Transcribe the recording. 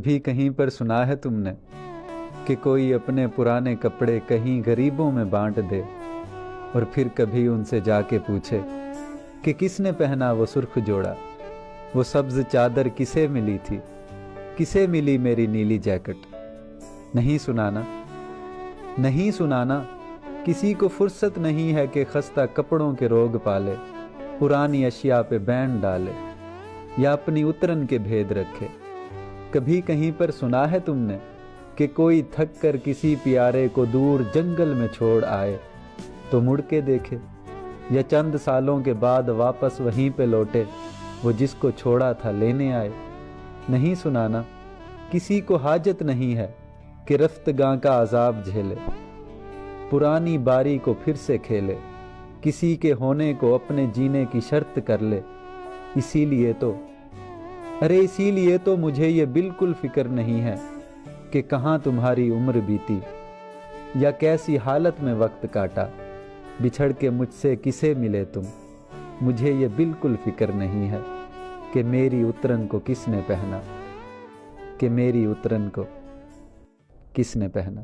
کبھی کہیں پر سنا ہے تم نے کہ کوئی اپنے پرانے کپڑے کہیں غریبوں میں بانٹ دے اور پھر کبھی ان سے جا کے پوچھے کہ کس نے پہنا وہ سرخ جوڑا، وہ سبز چادر کسے ملی تھی، کسے ملی میری نیلی جیکٹ؟ نہیں سنانا، نہیں سنانا، کسی کو فرصت نہیں ہے کہ خستہ کپڑوں کے روگ پالے، پرانی اشیاء پہ بین ڈالے یا اپنی اترن کے بھید رکھے۔ کبھی کہیں پر سنا ہے تم نے کہ کوئی تھک کر کسی پیارے کو دور جنگل میں چھوڑ آئے تو مڑ کے دیکھے، یا چند سالوں کے بعد واپس وہیں پہ لوٹے وہ جس کو چھوڑا تھا لینے آئے؟ نہیں سنانا، کسی کو حاجت نہیں ہے کہ رفتگاں کا عذاب جھیلے، پرانی باری کو پھر سے کھیلے، کسی کے ہونے کو اپنے جینے کی شرط کر لے۔ اسی لیے تو مجھے یہ بالکل فکر نہیں ہے کہ کہاں تمہاری عمر بیتی یا کیسی حالت میں وقت کاٹا، بچھڑ کے مجھ سے کسے ملے تم۔ مجھے یہ بالکل فکر نہیں ہے کہ میری اترن کو کس نے پہنا، کہ میری اترن کو کس نے پہنا۔